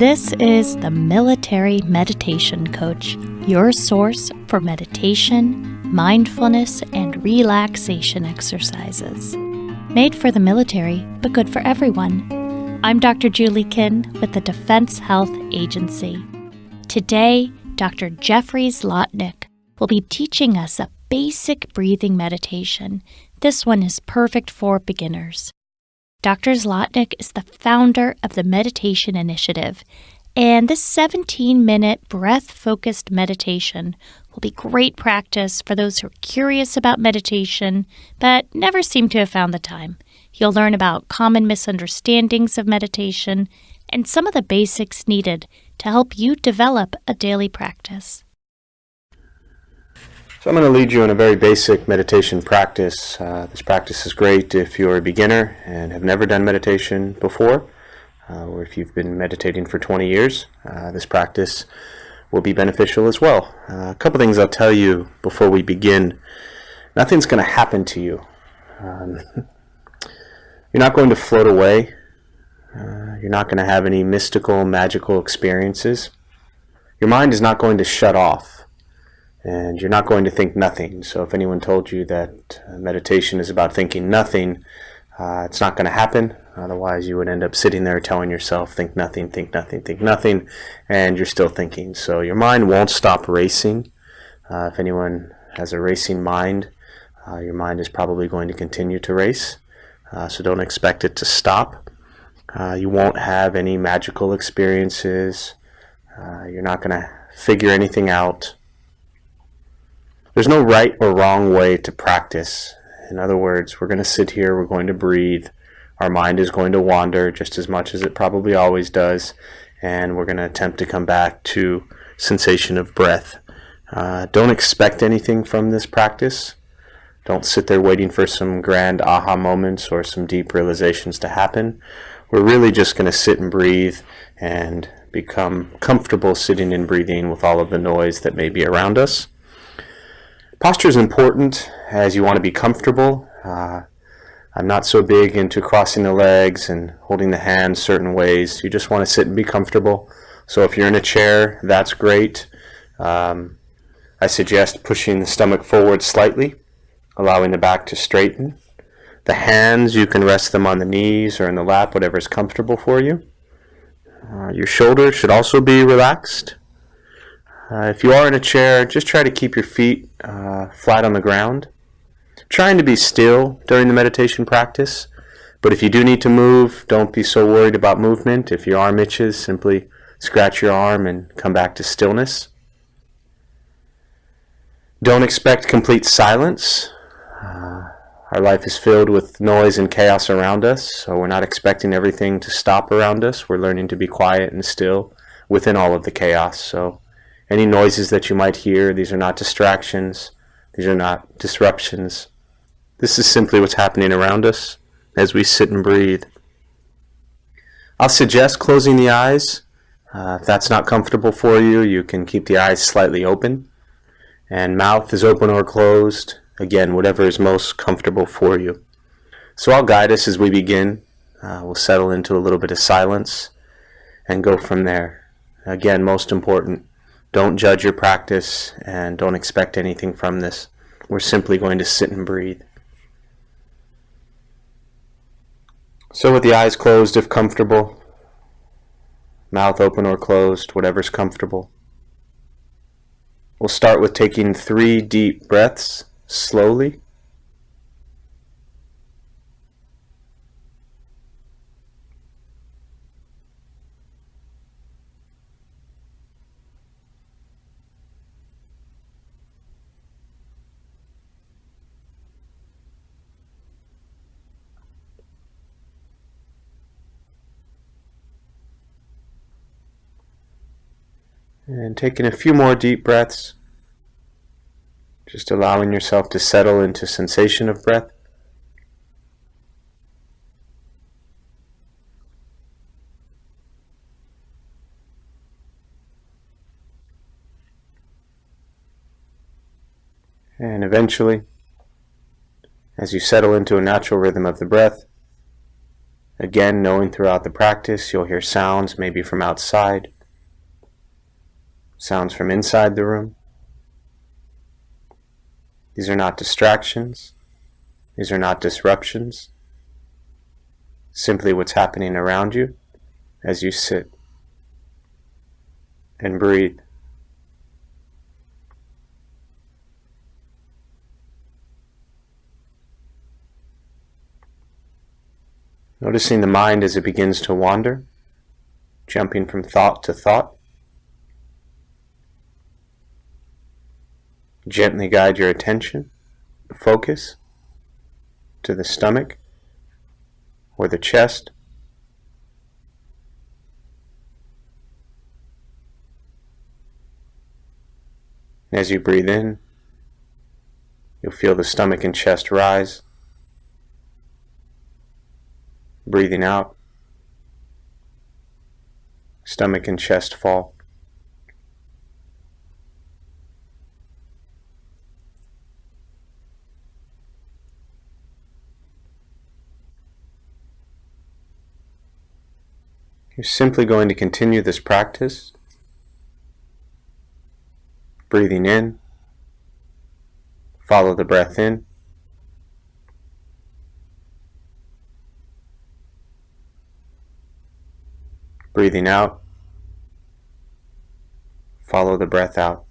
This is the Military Meditation Coach, your source for meditation, mindfulness, and relaxation exercises. Made for the military, but good for everyone. I'm Dr. Julie Kinn with the Defense Health Agency. Today, Dr. Jeffrey Zlotnick will be teaching us a basic breathing meditation. This one is perfect for beginners. Dr. Zlotnick is the founder of the Meditation Initiative, and this 17-minute breath-focused meditation will be great practice for those who are curious about meditation but never seem to have found the time. You'll learn about common misunderstandings of meditation and some of the basics needed to help you develop a daily practice. So I'm going to lead you in a very basic meditation practice. This practice is great if you're a beginner and have never done meditation before, or if you've been meditating for 20 years. This practice will be beneficial as well. A couple things I'll tell you before we begin. Nothing's going to happen to you. You're not going to float away. You're not going to have any mystical, magical experiences. Your mind is not going to shut off. And you're not going to think nothing. So if anyone told you that meditation is about thinking nothing, it's not going to happen. Otherwise, you would end up sitting there telling yourself, think nothing, think nothing, think nothing, and you're still thinking. So your mind won't stop racing. If anyone has a racing mind, your mind is probably going to continue to race. So don't expect it to stop. You won't have any magical experiences. You're not going to figure anything out. There's no right or wrong way to practice. In other words, we're going to sit here, we're going to breathe, our mind is going to wander just as much as it probably always does, and we're going to attempt to come back to sensation of breath. Don't expect anything from this practice. Don't sit there waiting for some grand aha moments or some deep realizations to happen. We're really just going to sit and breathe and become comfortable sitting and breathing with all of the noise that may be around us. Posture is important as you want to be comfortable. I'm not so big into crossing the legs and holding the hands certain ways. You just want to sit and be comfortable. So if you're in a chair, that's great. I suggest pushing the stomach forward slightly, allowing the back to straighten. The hands, you can rest them on the knees or in the lap, whatever is comfortable for you. Your shoulders should also be relaxed. If you are in a chair, just try to keep your feet flat on the ground. Trying to be still during the meditation practice, but if you do need to move, don't be so worried about movement. If your arm itches, simply scratch your arm and come back to stillness. Don't expect complete silence. Our life is filled with noise and chaos around us, so we're not expecting everything to stop around us. We're learning to be quiet and still within all of the chaos. So any noises that you might hear, these are not distractions. These are not disruptions. This is simply what's happening around us as we sit and breathe. I'll suggest closing the eyes. If that's not comfortable for you, you can keep the eyes slightly open. And mouth is open or closed. Again, whatever is most comfortable for you. So I'll guide us as we begin. We'll settle into a little bit of silence and go from there. Again, most important, don't judge your practice and don't expect anything from this. We're simply going to sit and breathe. So with the eyes closed if comfortable, mouth open or closed, whatever's comfortable. We'll start with taking 3 deep breaths slowly. And taking a few more deep breaths, just allowing yourself to settle into sensation of breath. And eventually, as you settle into a natural rhythm of the breath, Again, knowing throughout the practice you'll hear sounds maybe from outside, sounds from inside the room. These are not distractions. These are not disruptions. Simply what's happening around you as you sit and breathe. Noticing the mind as it begins to wander, jumping from thought to thought. Gently guide your attention, focus, to the stomach or the chest. As you breathe in, you'll feel the stomach and chest rise. Breathing out, stomach and chest fall. You're simply going to continue this practice, breathing in, follow the breath in, breathing out, follow the breath out.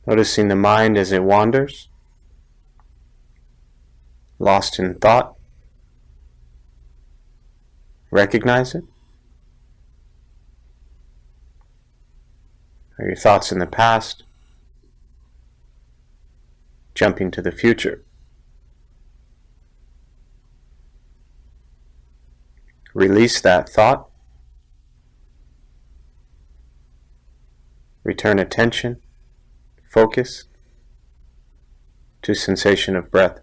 Noticing the mind as it wanders, lost in thought. Recognize it. Are your thoughts in the past? Jumping to the future. Release that thought. Return attention, focus to sensation of breath.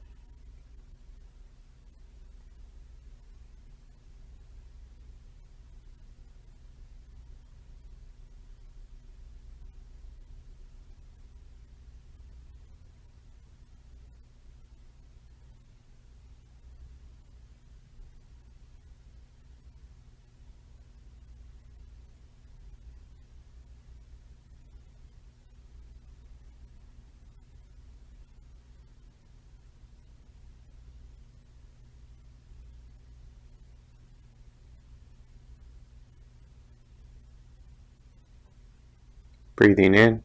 Breathing in,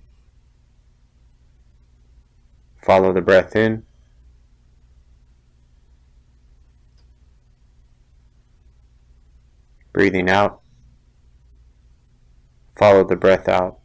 follow the breath in, breathing out, follow the breath out.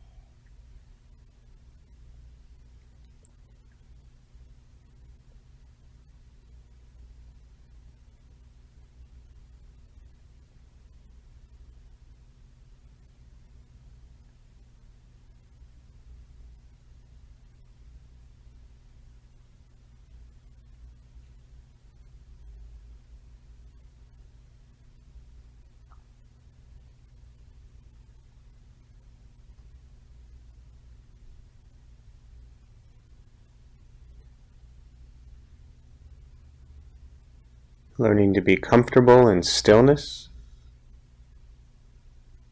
Learning to be comfortable in stillness,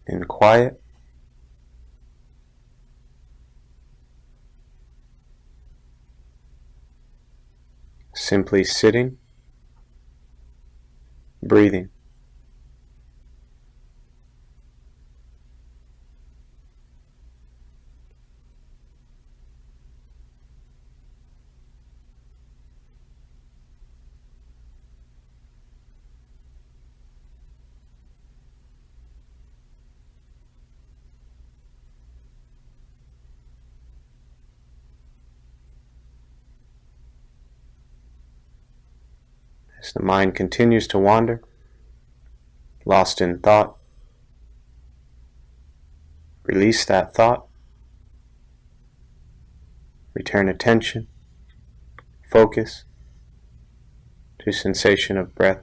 in quiet. Simply sitting, breathing. As the mind continues to wander, lost in thought, release that thought, return attention, focus to sensation of breath.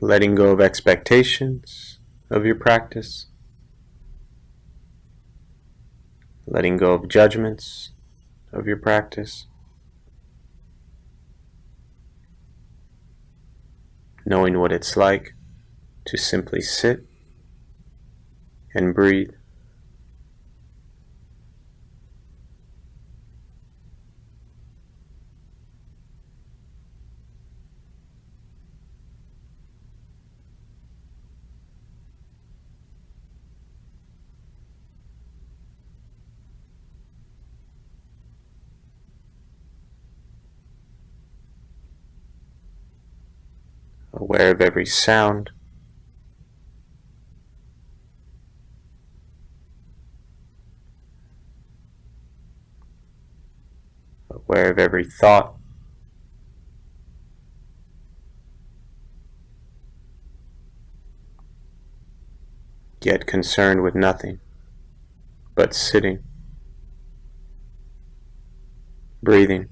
Letting go of expectations of your practice, letting go of judgments of your practice, knowing what it's like to simply sit and breathe. Aware of every sound, aware of every thought, yet concerned with nothing but sitting, breathing.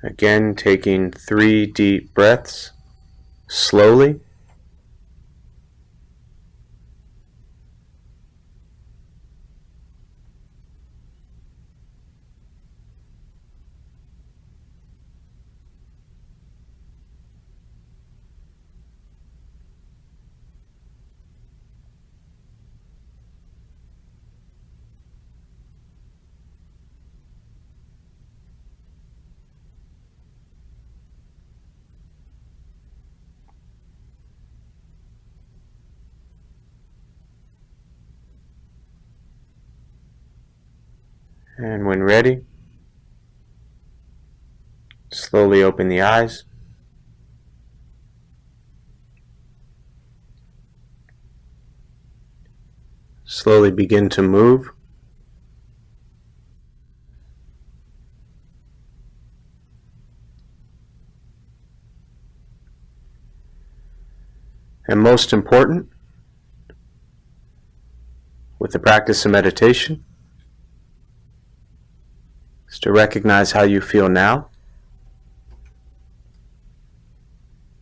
Again, taking 3 deep breaths, slowly. And when ready, slowly open the eyes. Slowly begin to move. And most important, with the practice of meditation, is to recognize how you feel now,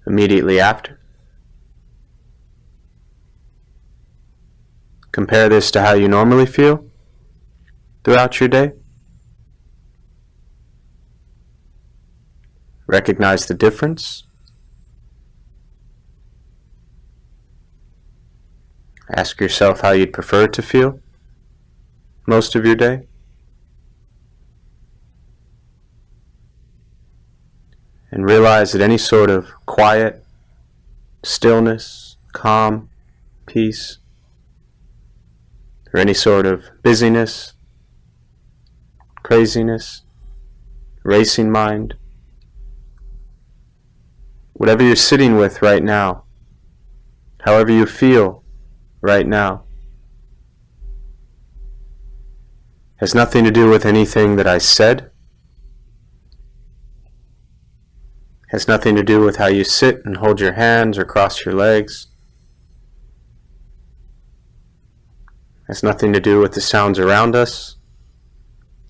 immediately after. Compare this to how you normally feel throughout your day. Recognize the difference. Ask yourself how you'd prefer to feel most of your day. And realize that any sort of quiet, stillness, calm, peace, or any sort of busyness, craziness, racing mind, whatever you're sitting with right now, however you feel right now, has nothing to do with anything that I said, has nothing to do with how you sit and hold your hands or cross your legs, has nothing to do with the sounds around us,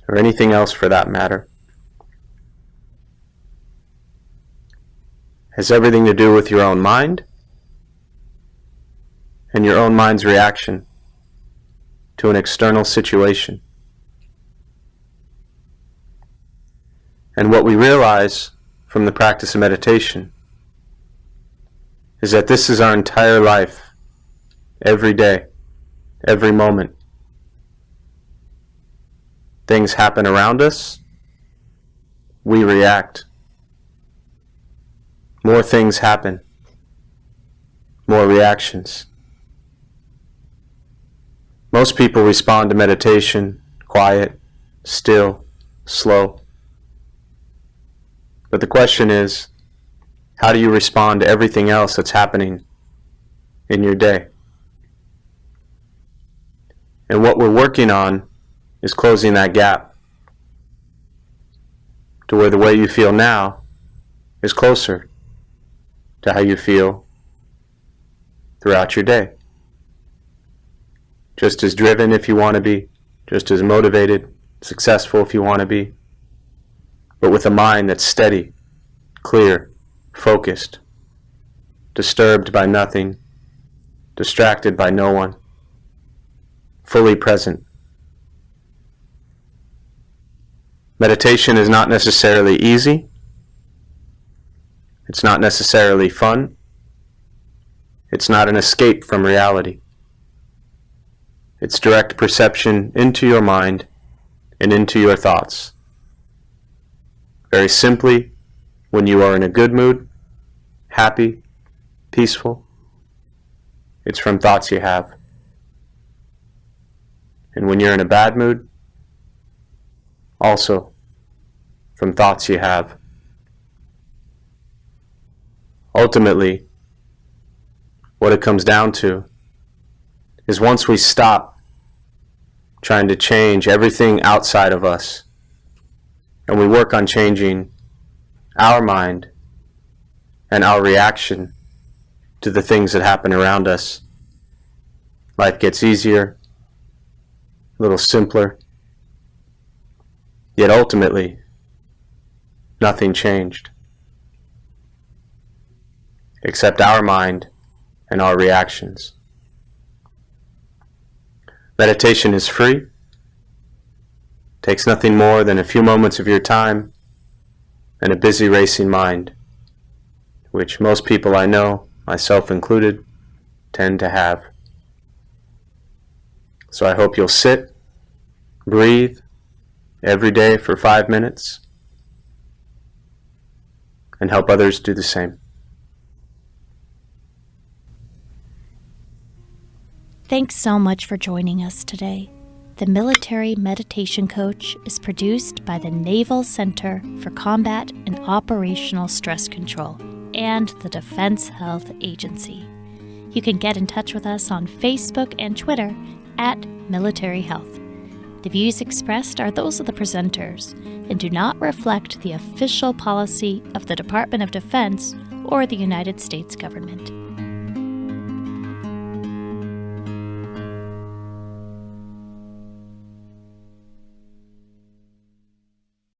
or anything else for that matter. Has everything to do with your own mind and your own mind's reaction to an external situation. And what we realize from the practice of meditation is that this is our entire life, every day, every moment. Things happen around us, we react. More things happen, more reactions. Most people respond to meditation quiet, still, slow. But the question is, how do you respond to everything else that's happening in your day? And what we're working on is closing that gap to where the way you feel now is closer to how you feel throughout your day. Just as driven if you want to be, just as motivated, successful if you want to be, but with a mind that's steady, clear, focused, disturbed by nothing, distracted by no one, fully present. Meditation is not necessarily easy. It's not necessarily fun. It's not an escape from reality. It's direct perception into your mind and into your thoughts. Very simply, when you are in a good mood, happy, peaceful, it's from thoughts you have. And when you're in a bad mood, also from thoughts you have. Ultimately, what it comes down to is once we stop trying to change everything outside of us and we work on changing our mind and our reaction to the things that happen around us, life gets easier, a little simpler. Yet ultimately, nothing changed, except our mind and our reactions. Meditation is free, takes nothing more than a few moments of your time and a busy racing mind, which most people I know, myself included, tend to have. So I hope you'll sit, breathe, every day for 5 minutes, and help others do the same. Thanks so much for joining us today. The Military Meditation Coach is produced by the Naval Center for Combat and Operational Stress Control and the Defense Health Agency. You can get in touch with us on Facebook and Twitter at Military Health. The views expressed are those of the presenters and do not reflect the official policy of the Department of Defense or the United States government.